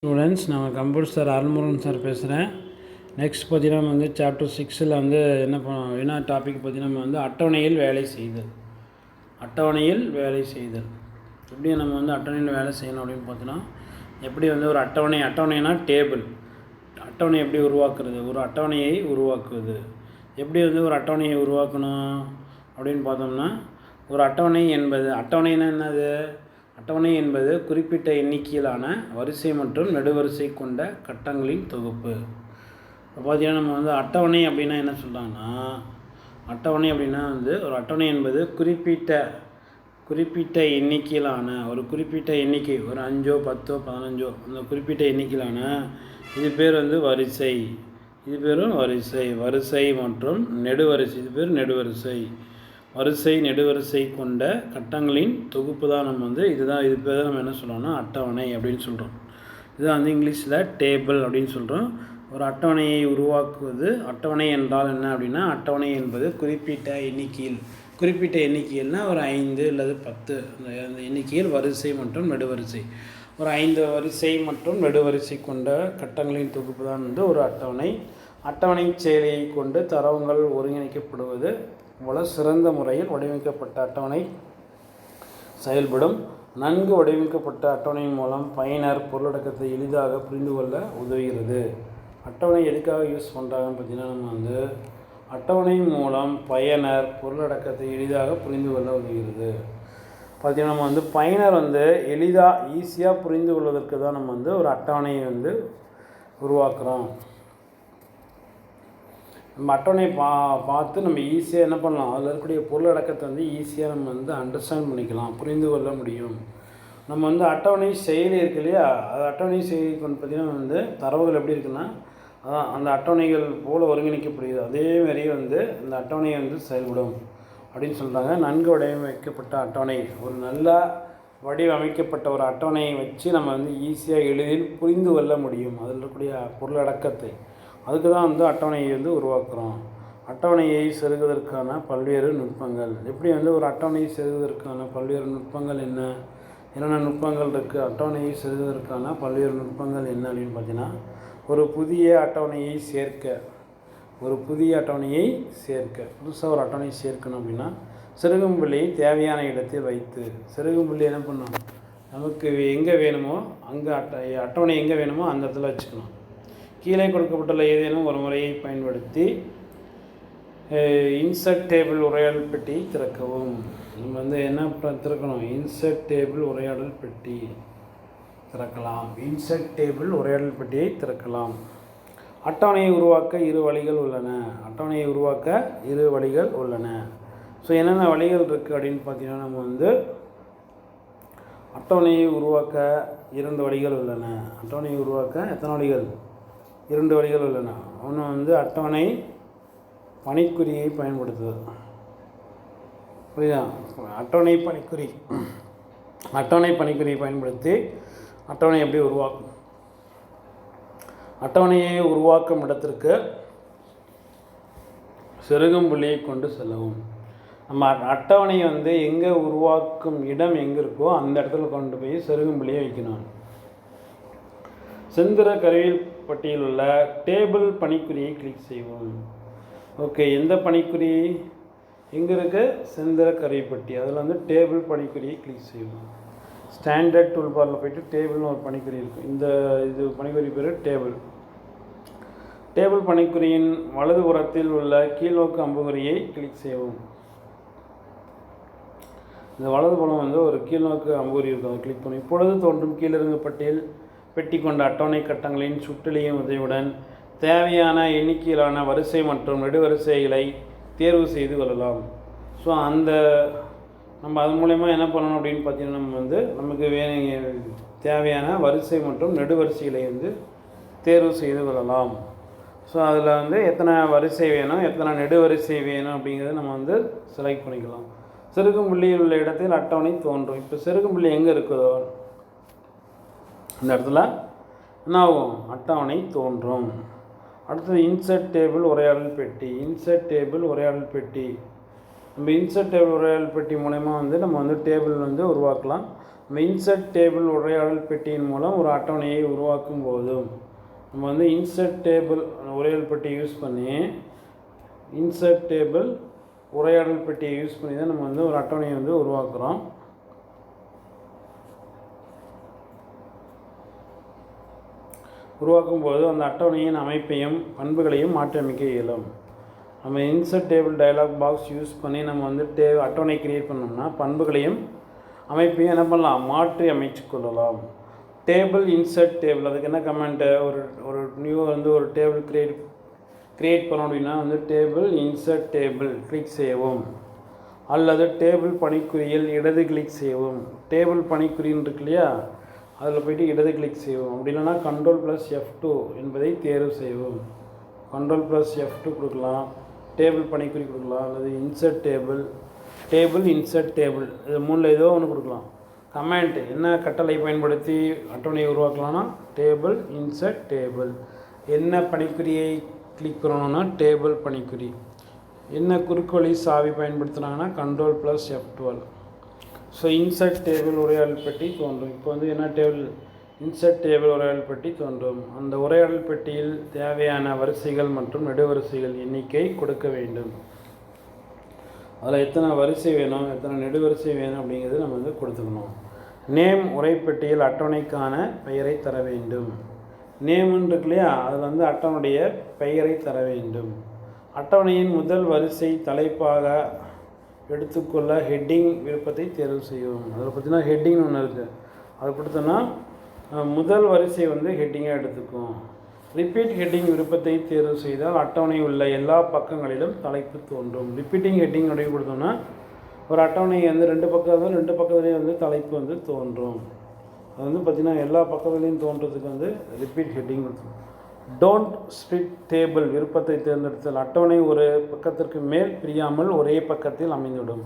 Students, நம்ம computer sir Arulmurugan sir பேசுகிறேன். Next பார்த்தீங்கன்னா நம்ம வந்து சாப்டர் 6ல் வந்து என்ன டாபிக் பார்த்தீங்கன்னா நம்ம வந்து அட்டவணையில் வேலை செய்தல். எப்படி நம்ம வந்து அட்டவணையில் வேலை செய்யணும் அப்படின்னு பார்த்தீங்கன்னா, எப்படி வந்து ஒரு அட்டவணைனா டேபிள். அட்டவணை எப்படி உருவாக்குறது, ஒரு அட்டவணையை உருவாக்குவது எப்படி வந்து ஒரு அட்டவணையை உருவாக்கணும் அப்படின்னு பார்த்தோம்னா, ஒரு அட்டவணைனா என்னது? அட்டவணை என்பது குறிப்பிட்ட எண்ணிக்கையிலான வரிசை மற்றும் நெடுவரிசை கொண்ட கட்டங்களின் தொகுப்பு. இப்போ பார்த்தீங்கன்னா நம்ம வந்து அட்டவணை அப்படின்னா என்ன சொல்கிறாங்கன்னா, அட்டவணை அப்படின்னா வந்து ஒரு அட்டவணை என்பது குறிப்பிட்ட எண்ணிக்கையிலான ஒரு குறிப்பிட்ட எண்ணிக்கை, ஒரு 5 10 15 அந்த குறிப்பிட்ட எண்ணிக்கையிலான இது பேர் வந்து வரிசை. இது பேரும் வரிசை மற்றும் நெடுவரிசை. இது பேர் நெடுவரிசை கொண்ட கட்டங்களின் தொகுப்பு தான் நம்ம வந்து இது பேர் தான் நம்ம என்ன சொல்கிறோம்னா அட்டவணை அப்படின்னு சொல்கிறோம். இதுதான் வந்து இங்கிலீஷில் டேபிள் அப்படின்னு சொல்கிறோம். ஒரு அட்டவணையை உருவாக்குவது. அட்டவணை என்றால் என்ன அப்படின்னா, அட்டவணை என்பது குறிப்பிட்ட எண்ணிக்கையில்னால் ஒரு 5 அல்லது 10 அந்த எண்ணிக்கையில் வரிசை மற்றும் நெடுவரிசை, ஒரு 5 வரிசை மற்றும் நெடுவரிசை கொண்ட கட்டங்களின் தொகுப்பு தான் வந்து ஒரு அட்டவணை. அட்டவணை செயலியை கொண்டு தரவுகள் ஒருங்கிணைக்கப்படுவது போல சிறந்த முறையில் வடிவமைக்கப்பட்ட அட்டவணை செயல்படும். நன்கு வடிவமைக்கப்பட்ட அட்டவணையின் மூலம் பயனர் பொருளடக்கத்தை எளிதாக புரிந்து கொள்ள உதவுகிறது. அட்டவணை எதுக்காக யூஸ் பண்ணுறாங்கன்னு பார்த்தீங்கன்னா, நம்ம வந்து அட்டவணை மூலம் பயனர் பொருளடக்கத்தை எளிதாக புரிந்து கொள்ள உதவுகிறது. பார்த்தீங்கன்னா நம்ம வந்து பயனர் வந்து ஈஸியாக புரிந்து கொள்வதற்கு தான் நம்ம வந்து ஒரு அட்டவணையை வந்து உருவாக்குறோம். நம்ம அட்டவணை பார்த்து நம்ம ஈஸியாக என்ன பண்ணலாம், அதில் இருக்கக்கூடிய பொருளடக்கத்தை வந்து ஈஸியாக நம்ம வந்து அண்டர்ஸ்டாண்ட் பண்ணிக்கலாம், புரிந்து கொள்ள முடியும். நம்ம வந்து அட்டவணை செயலி இருக்கு இல்லையா, அது அட்டவணை செயலி கொண்டு பார்த்திங்கன்னா வந்து தரவுகள் எப்படி இருக்குன்னா, அதான் அந்த அட்டவணைகள் போல் ஒருங்கிணைக்கப்படுகிறது. அதேமாரி வந்து அந்த அட்டவணை வந்து செயல்படும் அப்படின்னு சொல்கிறாங்க. நன்கு வடிவமைக்கப்பட்ட அட்டவணை, ஒரு நல்ல வடிவமைக்கப்பட்ட ஒரு அட்டவணையை வச்சு நம்ம வந்து ஈஸியாக எளிதில் புரிந்து கொள்ள முடியும் அதில் இருக்கக்கூடிய பொருளடக்கத்தை. அதுக்கு தான் வந்து அட்டவணையை வந்து உருவாக்குறோம். அட்டவணையை செருகுவதற்கான பல்வேறு நுட்பங்கள். எப்படி வந்து ஒரு அட்டவணையை செருகுவதற்கான பல்வேறு நுட்பங்கள் என்னென்ன நுட்பங்கள் இருக்குது? அட்டவணையை செருகுவதற்கான பல்வேறு நுட்பங்கள் என்ன அப்படின்னு பார்த்தீங்கன்னா, ஒரு புதிய அட்டவணையை புதுசாக ஒரு அட்டவணையை சேர்க்கணும் அப்படின்னா, செருகும் புள்ளியை தேவையான இடத்தில் வைத்து, செருகும் புள்ளி என்ன பண்ணணும், நமக்கு எங்கே வேணுமோ அங்கே அட்டவணை எங்கே வேணுமோ அந்த இடத்துல வச்சுக்கணும். கீழே கொடுக்கப்பட்டுள்ள ஏதேனும் ஒரு முறையை பயன்படுத்தி இன்சர்ட் டேபிள் உரையாடல் பெட்டி திறக்கவும். நம்ம வந்து என்ன திறக்கணும், இன்சர்ட் டேபிள் உரையாடல் பெட்டி திறக்கலாம். இன்சர்ட் டேபிள் உரையாடல் பெட்டியை திறக்கலாம். அட்டவணையை உருவாக்க இரு வழிகள் உள்ளன. ஸோ என்னென்ன வழிகள் இருக்குது அப்படின்னு பார்த்தீங்கன்னா, நம்ம வந்து அட்டவணையை உருவாக்க 2 வழிகள் உள்ளன. அட்டவணையை உருவாக்க எத்தனை வழிகள்? 2 வழிகள் உள்ளன. ஒன்று வந்து அட்டவணை பணிக்குறியை பயன்படுத்துவது. புரியுதா? அட்டவணை பணிக்குறியை பயன்படுத்தி அட்டவணை எப்படி உருவாக்கும். அட்டவணையை உருவாக்கும் இடத்திற்கு செருகும் புள்ளியை கொண்டு செல்லவும். நம்ம அட்டவணையை வந்து எங்கே உருவாக்கும் இடம் எங்கே இருக்கோ அந்த இடத்துல கொண்டு போய் செருகும் புள்ளியை வைக்கணும். செந்திர கருவியில் பட்டியலில் உள்ள டேபிள் பணிக்குறியை கிளிக் செய்வோம். ஓகே, எந்த பணிக்குறி எங்கே இருக்குது? செந்திர கருவிப்பட்டி. அதில் வந்து டேபிள் பணிக்குறியை கிளிக் செய்வோம். ஸ்டாண்டர்ட் டூல்பாரில் போய்ட்டு டேபிள்னு ஒரு பணிக்குறி இருக்கும். இது பணிக்குறி பேர் டேபிள் பணிக்குறியின் வலதுபுறத்தில் உள்ள கீழ்நோக்கு அம்புக்குறியை கிளிக் செய்வோம். இந்த வலதுபுறம் வந்து ஒரு கீழ்நோக்கு அம்புக்குறி இருக்கும், அதை கிளிக் பண்ணும். இப்பொழுது தோன்றும் கீழிறங்கு பட்டியல் பெட்டி கொண்ட அட்டவணை கட்டங்களின் சுற்றலியின் உதவியுடன் தேவையான எண்ணிக்கையிலான வரிசை மற்றும் நெடுவரிசைகளை தேர்வு செய்து கொள்ளலாம். ஸோ நம்ம அது மூலயமா என்ன பண்ணணும் அப்படின்னு பார்த்தீங்கன்னா, நம்ம வந்து நமக்கு தேவையான வரிசை மற்றும் நெடுவரிசைகளை வந்து தேர்வு செய்து கொள்ளலாம். ஸோ அதில் வந்து எத்தனை வரிசை வேணும், எத்தனை நெடுவரிசை வேணும் அப்படிங்கிறத நம்ம வந்து செலக்ட் பண்ணிக்கலாம். செருகும் புள்ளியில் உள்ள இடத்தில் அட்டவணை தோன்றும். இப்போ செருகும் புள்ளி எங்கே இருக்குதோ இந்த இடத்துல என்ன ஆகும், அட்டவணை தோன்றும். அடுத்தது இன்சர்ட் டேபிள் உரையாடல் பெட்டி. நம்ம இன்சர்ட் டேபிள் உரையாடல் பெட்டி மூலமா வந்து நம்ம வந்து டேபிள் வந்து உருவாக்கலாம். நம்ம இன்சர்ட் டேபிள் உரையாடல் பெட்டியின் மூலம் ஒரு அட்டவணையை உருவாக்கும் போதும் நம்ம வந்து இன்சர்ட் டேபிள் உரையாடல் பெட்டியை யூஸ் பண்ணி இன்சர்ட் டேபிள் உரையாடல் பெட்டியை யூஸ் பண்ணி தான் நம்ம வந்து ஒரு அட்டவணையை வந்து உருவாக்குறோம். உருவாக்கும்போது அந்த அட்டவணையின் அமைப்பையும் பண்புகளையும் மாற்றியமைக்க இயலும். நம்ம insert table dialog box use பண்ணி நம்ம வந்து அட்டவணை கிரியேட் பண்ணோம்னா பண்புகளையும் அமைப்பையும் என்ன பண்ணலாம், மாற்றி அமைச்சு கொள்ளலாம். டேபிள் இன்சர்ட் டேபிள், அதுக்கு என்ன கமெண்ட்டு, ஒரு நியூ வந்து ஒரு டேபிள் கிரியேட் பண்ணோம் அப்படின்னா வந்து டேபிள் இன்சர்ட் டேபிள் கிளிக் செய்யவும், அல்லது டேபிள் பணிக்குறியில் இடது கிளிக் செய்யவும். டேபிள் பணிக்குறின்னு இருக்கு இல்லையா, அதில் போய்ட்டு இடது கிளிக் செய்வோம். அப்படி இல்லைனா Ctrl+F2 என்பதை தேர்வு செய்வோம். Ctrl+F2 கொடுக்கலாம், டேபிள் பணிக்குறி கொடுக்கலாம், அல்லது இன்சர்ட் டேபிள் இன்சர்ட் டேபிள், இது மூணில் ஏதோ ஒன்று கொடுக்கலாம். கமெண்ட் என்ன கட்டளை பயன்படுத்தி அட்டவணையை உருவாக்கலாம்னா டேபிள் இன்சர்ட் டேபிள். என்ன பணிக்குறியை கிளிக் பண்ணணும்னா டேபிள் பணிக்குறி. என்ன குறுக்கோளி சாவி பயன்படுத்துனாங்கன்னா Ctrl+F12. ஸோ இன்சர்ட் டேபிள் உரையாடல் பெட்டி தோன்றும். இப்போ வந்து என்ன டேபிள் இன்சர்ட் டேபிள் உரையாடல் பெட்டி தோன்றும். அந்த உரையாடல் பெட்டியில் தேவையான வரிசைகள் மற்றும் நெடுவரிசைகள் எண்ணிக்கை கொடுக்க வேண்டும். அதில் எத்தனை வரிசை வேணும், எத்தனை நெடுவரிசை வேணும் அப்படிங்கிறது நம்ம வந்து கொடுத்துக்கணும். நேம் உரைப்பெட்டியில் அட்டவணைக்கான பெயரை தர வேண்டும். நேம்னு இருக்கு இல்லையா, அதில் வந்து அட்டவணையுடைய பெயரை தர வேண்டும். அட்டவணையின் முதல் வரிசை தலைப்பாக எடுத்துக்கொள்ள ஹெட்டிங் விருப்பத்தை தேர்வு செய்யவும். அதில் பார்த்தீங்கன்னா ஹெட்டிங் ஒன்று இருக்குது, அதை கொடுத்தோன்னா முதல் வரிசை வந்து ஹெட்டிங்காக எடுத்துக்கும். ரிப்பீட் ஹெட்டிங் விருப்பத்தை தேர்வு செய்தால் அட்டவணை உள்ள எல்லா பக்கங்களிலும் தலைப்பு தோன்றும். ரிப்பீட்டிங் ஹெட்டிங் அப்படின்னு கொடுத்தோம்னா ஒரு அட்டவணை வந்து ரெண்டு பக்கத்துலேயும் வந்து தலைப்பு வந்து தோன்றும். அது வந்து பார்த்திங்கன்னா எல்லா பக்கத்துலேயும் தோன்றதுக்கு வந்து ரிப்பீட் ஹெட்டிங் கொடுத்துரும். டோன்ட் ஸ்ப்ளிட் டேபிள் விருப்பத்தை தேர்ந்தெடுத்தல். அட்டவணை ஒரு பக்கத்திற்கு மேல் பிரியாமல் ஒரே பக்கத்தில் அமைந்துவிடும்.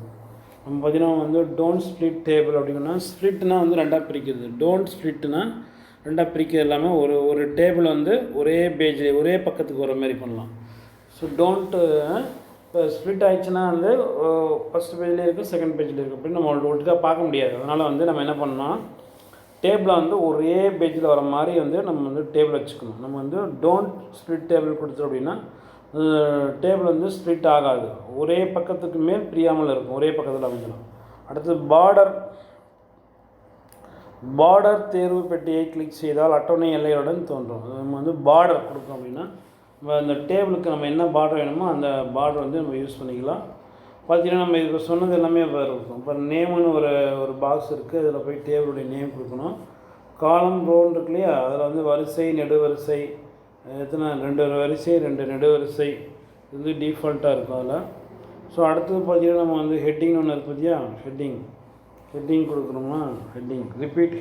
நம்ம பார்த்திங்கன்னா வந்து டோன்ட் ஸ்ப்ளிட் டேபிள் அப்படின்னா ஸ்ப்ளிட்னா வந்து ரெண்டாக பிரிக்கிறது. டோன்ட் ஸ்ப்ளிட்னா ரெண்டாக பிரிக்கிறது எல்லாமே ஒரு டேபிள் வந்து ஒரே பேஜில் ஒரே பக்கத்துக்கு வர மாதிரி பண்ணலாம். ஸோ டோன்ட்டு இப்போ ஸ்ப்ளிட் ஆகிடுச்சுன்னா வந்து ஃபஸ்ட் பேஜ்லேயே இருக்குது, செகண்ட் பேஜில் இருக்குது அப்படின்னு நம்ம ஒட்டுக்காக பார்க்க முடியாது. அதனால் வந்து நம்ம என்ன பண்ணோம், டேபிளை வந்து ஒரே பேஜில் வர மாதிரி வந்து நம்ம வந்து டேபிள் வச்சுக்கணும். நம்ம வந்து டோன்ட் ஸ்ப்ளிட் டேபிள் கொடுத்தோம் அப்படின்னா டேபிள் வந்து ஸ்ப்ளிட் ஆகாது, ஒரே பக்கத்துக்கு மேல் பிரியாமல் இருக்கும், ஒரே பக்கத்தில் அமைஞ்சிடும். அடுத்து பார்டர் தேர்வு பெட்டியை கிளிக் செய்தால் அட்டவணை எல்லையுடன் தோன்றும். நம்ம வந்து பார்டர் கொடுத்தோம் அப்படின்னா நம்ம அந்த டேபிளுக்கு நம்ம என்ன பார்டர் வேணுமோ அந்த பார்டர் வந்து நம்ம யூஸ் பண்ணிக்கலாம். பார்த்தீங்கன்னா நம்ம இப்போ சொன்னது எல்லாமே இருக்கும். இப்போ நேம்னு ஒரு பாக்ஸ் இருக்குது, அதில் போய் டேபிளுடைய நேம் கொடுக்கணும். காலம் ரோன்னு இருக்கு இல்லையா, அதில் வந்து வரிசை நெடுவரிசை எத்தனை 2 வரிசை 2 நெடுவரிசை இது வந்து டிஃபால்ட்டாக இருக்கும் அதில். ஸோ அடுத்தது பார்த்தீங்கன்னா நம்ம வந்து ஹெட்டிங் ஒன்று இருக்குது பார்த்தியா, ஹெட்டிங் கொடுக்குறோம்னா ரிப்பீட்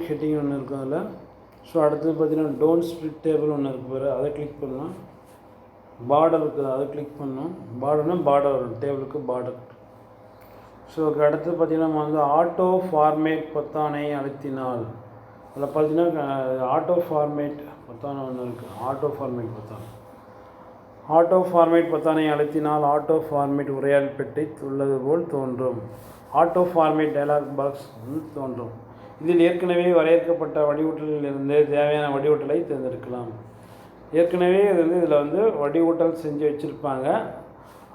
ஹெட்டிங் ஒன்று இருக்கும் அதில். ஸோ அடுத்தது பார்த்தீங்கன்னா டோன்ட் ஸ்ப்ளிட் டேபிள் ஒன்று இருக்குது பாரு, அதை கிளிக் பண்ணலாம். பார்டர் இருக்குது, அதை கிளிக் பண்ணோம். பார்டர் வரும், டேபிளுக்கு பார்டர். ஸோ அடுத்து பார்த்திங்கன்னா நம்ம வந்து ஆட்டோ ஃபார்மேட் பொத்தானை அழுத்தினால் அதில் பார்த்திங்கன்னா ஆட்டோ ஃபார்மேட் பொத்தானை ஒன்று இருக்குது. ஆட்டோ ஃபார்மேட் பொத்தானை அழுத்தினால் ஆட்டோ ஃபார்மேட் உரையாடல் பெட்டி உள்ளது போல் தோன்றும். ஆட்டோ ஃபார்மேட் டயலாக் பாக்ஸ் தோன்றும். இதில் ஏற்கனவே வரையறுக்கப்பட்ட வடிவூட்டலிலிருந்து தேவையான வடிவூட்டலை தேர்ந்தெடுக்கலாம். ஏற்கனவே இது வந்து இதில் வந்து வடிவூட்டல் செஞ்சு வச்சுருப்பாங்க,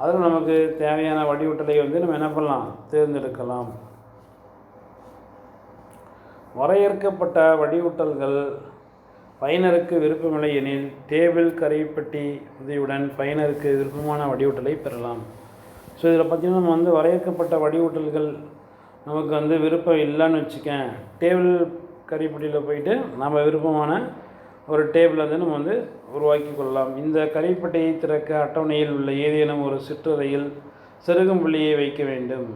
அதில் நமக்கு தேவையான வடிவூட்டலை வந்து நம்ம என்ன பண்ணலாம், தேர்ந்தெடுக்கலாம். வரையறுக்கப்பட்ட வடிவூட்டல்கள் பயனருக்கு விருப்பமில்லை எனில் டேபிள் கருவிப்பட்டி உதவியுடன் பயனருக்கு விருப்பமான வடிவூட்டலை பெறலாம். ஸோ இதில் பார்த்திங்கன்னா நம்ம வந்து வரையறுக்கப்பட்ட வடிவூட்டல்கள் நமக்கு வந்து விருப்பம் இல்லைன்னு வச்சுக்கேன், டேபிள் கருவிப்பட்டியில் போயிட்டு நம்ம விருப்பமான ஒரு டேபிள் வந்து நம்ம வந்து உருவாக்கி கொள்ளலாம். இந்த கருவிப்பட்டியை திறக்க அட்டவணையில் உள்ள ஏதேனும் ஒரு சிற்றறையில் செருகும் புள்ளியை வைக்க வேண்டும்.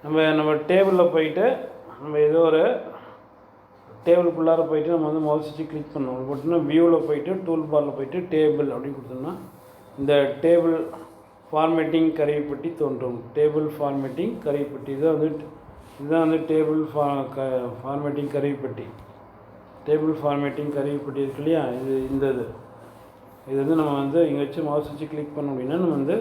நம்ம டேபிளில் போயிட்டு நம்ம ஏதோ ஒரு டேபிளுக்குள்ளார போயிட்டு நம்ம வந்து மவுஸ் வச்சு கிளிக் பண்ணணும். போட்டோம்னா வியூவில் போயிட்டு டூல் பாரில் போயிட்டு டேபிள் அப்படின்னு கொடுத்தோம்னா இந்த டேபிள் ஃபார்மேட்டிங் கருவிப்பட்டி தோன்றும். டேபிள் ஃபார்மேட்டிங் கருவிப்பட்டி இதுதான் வந்து டேபிள் ஃபார்மேட்டிங் கருவிப்பட்டி. டேபிள் ஃபார்மேட்டிங் கருவிப்பட்டி இருக்கு இல்லையா, இது வந்து நம்ம வந்து இங்கே வச்சு மவுஸ் வச்சு கிளிக் பண்ணோம் அப்படின்னா நம்ம வந்து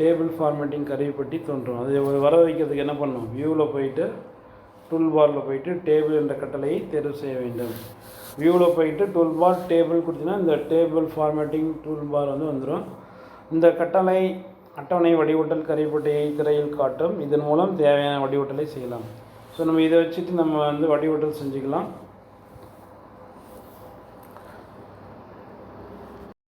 டேபிள் ஃபார்மேட்டிங் கருவிப்பட்டி தோன்றும். அதை வர வைக்கிறதுக்கு என்ன பண்ணணும், வியூவில் போயிட்டு டூல் பாரில் போயிட்டு டேபிள் என்ற கட்டளையை தேர்வு செய்ய வேண்டும். வியூவில் போயிட்டு டூல் பார் டேபிள் கொடுத்தீங்கன்னா இந்த டேபிள் ஃபார்மேட்டிங் டூல் பார் வந்து வந்துடும். இந்த கட்டளை அட்டவணை வடிவூட்டல் கருவிப்பட்டியை திரையில் காட்டும். இதன் மூலம் தேவையான வடிவூட்டலை செய்யலாம். ஸோ நம்ம இதை வச்சுட்டு நம்ம வந்து வடிவூட்டல் செஞ்சுக்கலாம்.